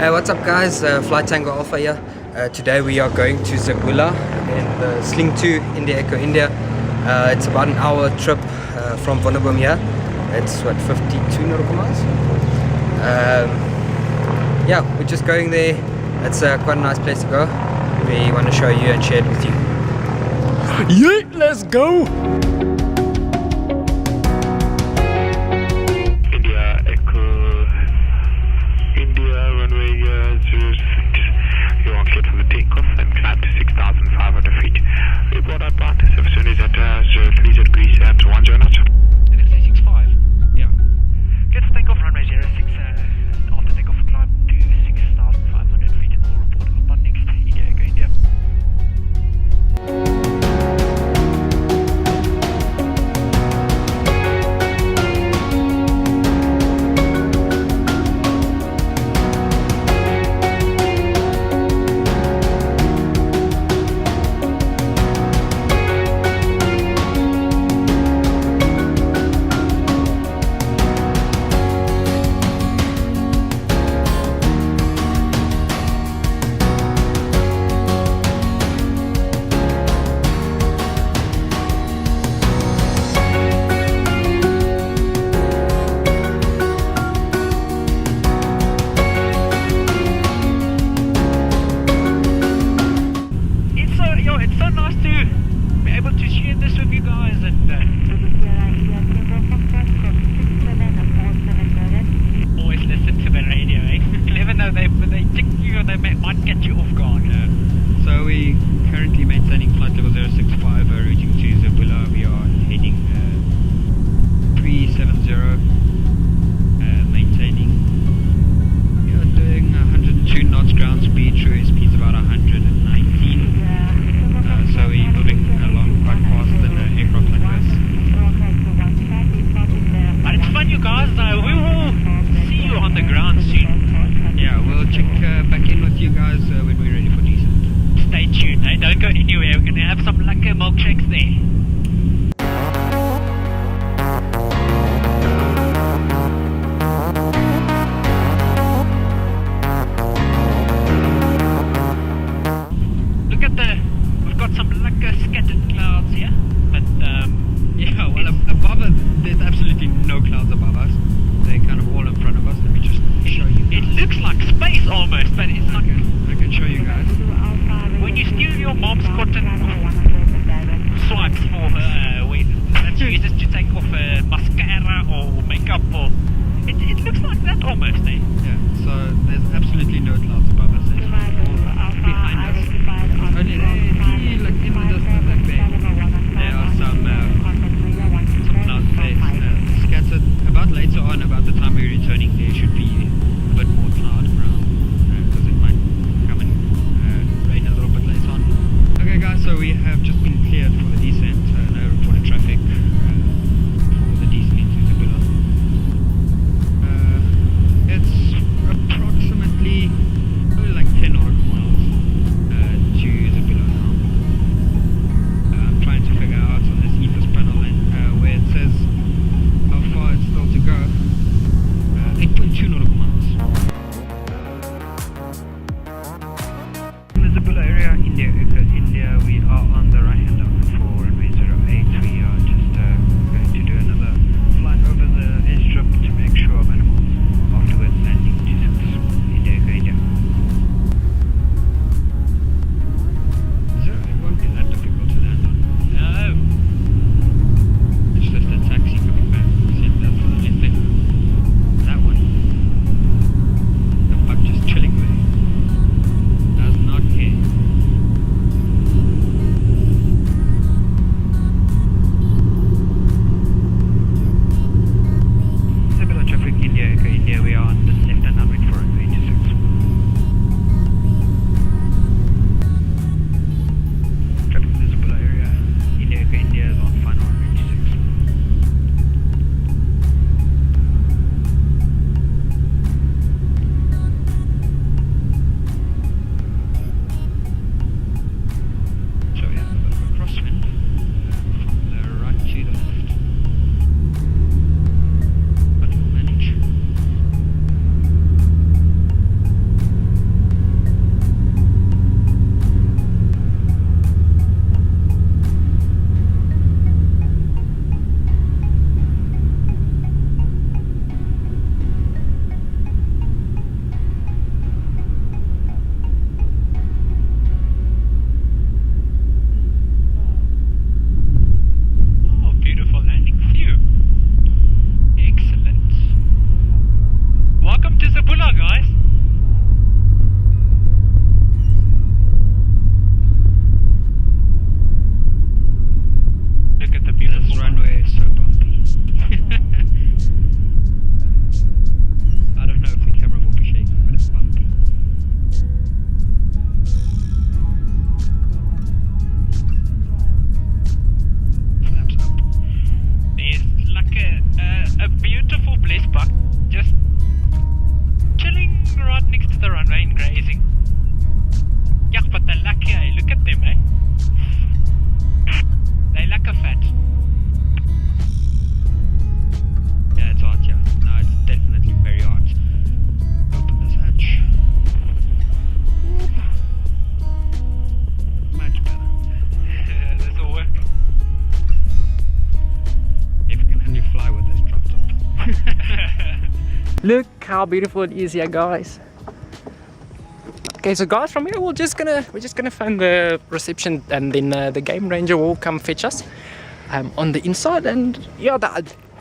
What's up guys, Flight Tango Alpha here. Today we are going to Zebula in the Sling 2 India Echo India. It's about an hour trip from Wonderboom here. It's what, 52 nautical miles? Yeah, we're just going there. It's quite a nice place to go. We want to show you and share it with you. Yeah, let's go! So we currently maintaining flight level 065, routing to Zebula. We are heading 370, maintaining. We are doing 102 knots ground speed, true speed is about 119. So we're moving along quite fast in an aircraft like this. But it's fun, you guys. We will see you on the ground soon. Yeah, we'll check back in with you guys when we're ready for decent. Stay tuned, eh? Don't go anywhere. We're gonna have some lekker milkshakes there. Look at we've got some lekker scattered clouds here. But yeah, well above us, there's absolutely no clouds above us. They're kind of all in front of us. Let me just show you guys. It looks like space almost, but it's not. I can show you guys. When you steal your mom's cotton swipes for her, that she uses to take off mascara or makeup, or it looks like that almost, eh? Yeah, so there's absolutely no clouds above us. It's all behind us. Only there, like in the distance, like there are some clouds there scattered. About later on, about the time we're returning, there should be a bit more cloud around, because it might come and rain a little bit later on. Okay guys, so we have just been cleared for the descent. No reported traffic for the descent into Zebula. It's approximately like 10 nautical miles Look how beautiful it is here, guys. Okay, so guys, from here we're just gonna find the reception, and then the game ranger will come fetch us on the inside. And yeah,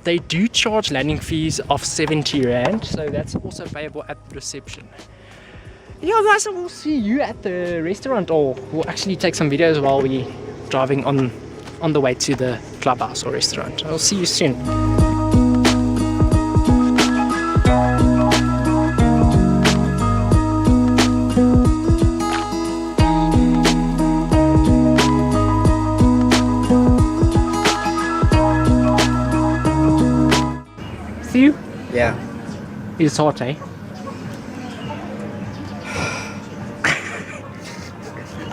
they do charge landing fees of 70 rand, so that's also payable at the reception. Yeah, guys, so we'll see you at the restaurant, or we'll actually take some videos while we're driving on the way to the clubhouse or restaurant. I'll see you soon. See you? Yeah. It's hot, eh?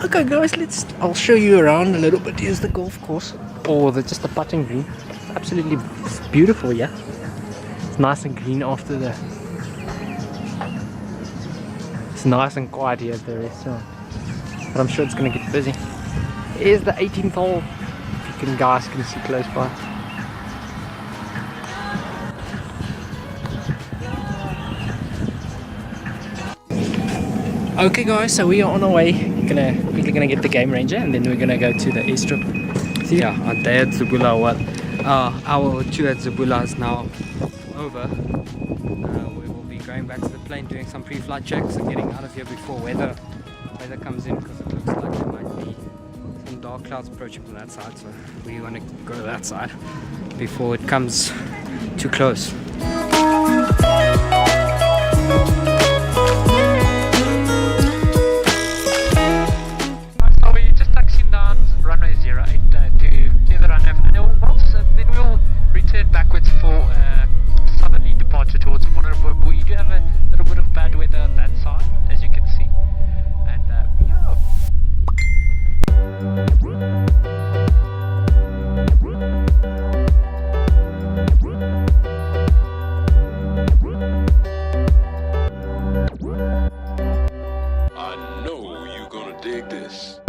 Okay guys, I'll show you around a little bit. Here's the golf course, or just the putting green. It's absolutely beautiful, yeah. It's nice and green after it's nice and quiet here at the restaurant, but I'm sure it's gonna get busy. Here's the 18th hole, if you guys can see close by. Okay guys, so we are on our way. Quickly gonna get the game ranger, and then we're gonna go to the airstrip. See? Yeah, our day at Zebula, our tour at Zebula is now over. We will be going back to the plane, doing some pre-flight checks and getting out of here before weather comes in, because it looks like there might be some dark clouds approaching from that side, so we want to go to that side before it comes too close. Backwards for southerly departure towards Wonderboom. We do have a little bit of bad weather on that side, as you can see, and yeah. I know you're gonna dig this.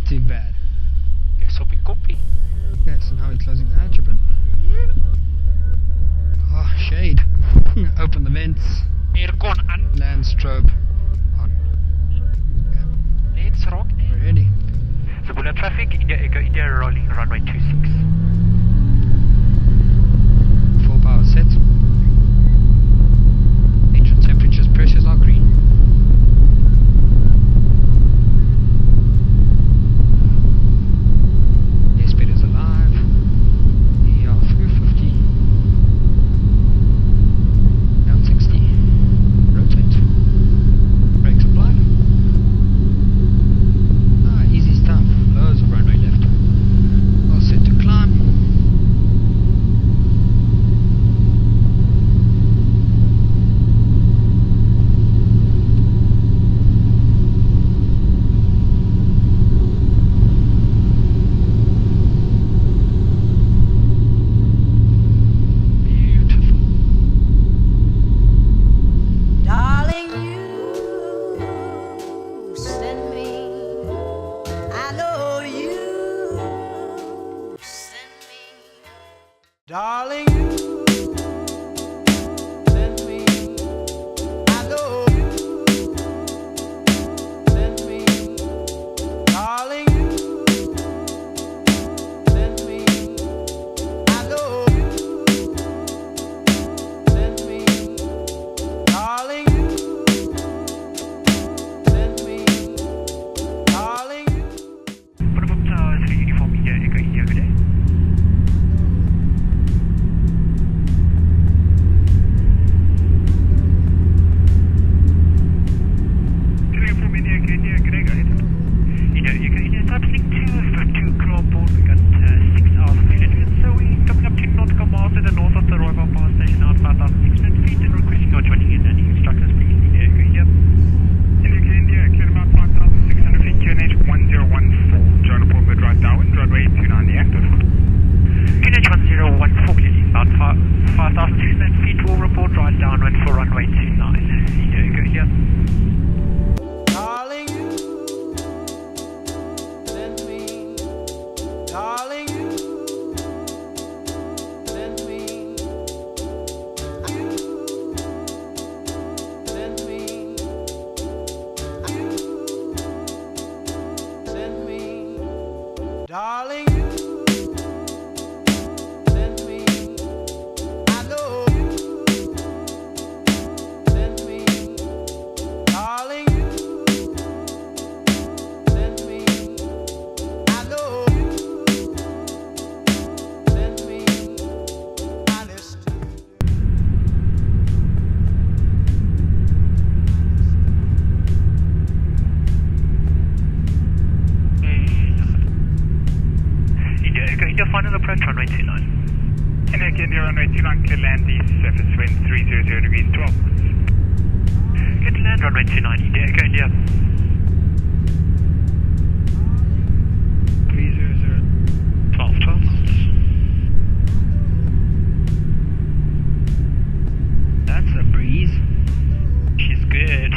Too bad. Okay, so we copy. Okay, so now we're closing the hatch open. Oh, shade. Open the vents. Aircon on. Land strobe on. Okay. Let's rock. We're ready. Zebula traffic, India rolling runway 26. Full power set. Engine temperatures, pressures are green. Darling, you send me. I know you send me. Darling, you send me. I know you send me. Darling, you send me. Darling, you. What about uniform India? Good day. Darling, you send me. I know you send me. Darling, you send me. I know you send me. Honest. India final approach runway 29. India runway 29, clear land, east surface wind 300 degrees 12. Good land runway 29, India, Echo India. 300. 12 12. That's a breeze. She's good.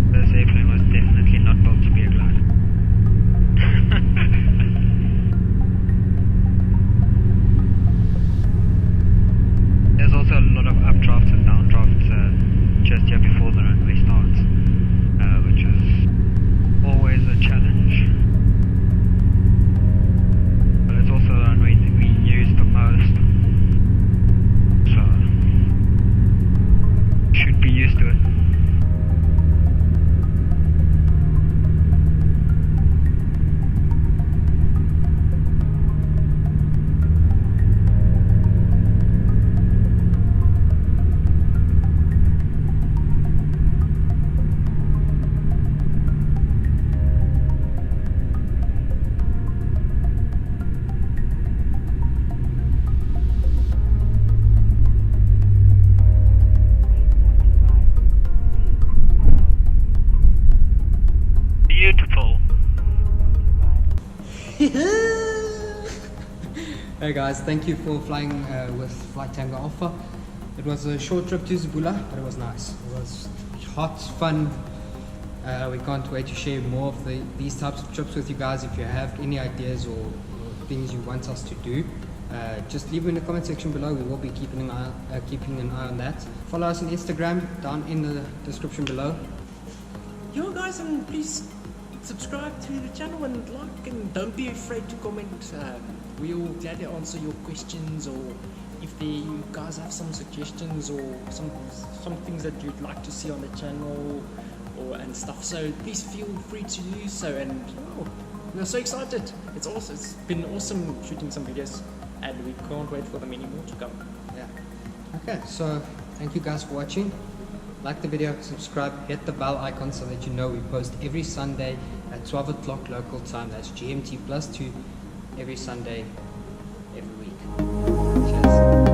This airplane was definitely not built to be a glider. There's also a lot of updrafts and downdrafts just here before the runway starts, which is always a challenge. But it's also the runway that we use the most, so should be used to it. Beautiful. Hey guys, thank you for flying with Flight Tango Alpha. It was a short trip to Zebula, but it was nice. It was hot, fun. We can't wait to share more of these types of trips with you guys. If you have any ideas or things you want us to do, just leave them in the comment section below. We will be keeping an eye on that. Follow us on Instagram down in the description below. Yo guys, and please subscribe to the channel and like, and don't be afraid to comment. We will gladly answer your questions, or if you guys have some suggestions or some things that you'd like to see on the channel and stuff, so please feel free to do so. And we're so excited. It's been awesome shooting some videos, and we can't wait for the many more to come. Yeah. Okay, so thank you guys for watching. Like the video, subscribe, hit the bell icon so that you know we post every Sunday at 12 o'clock local time. That's GMT +2 every Sunday, every week. Cheers.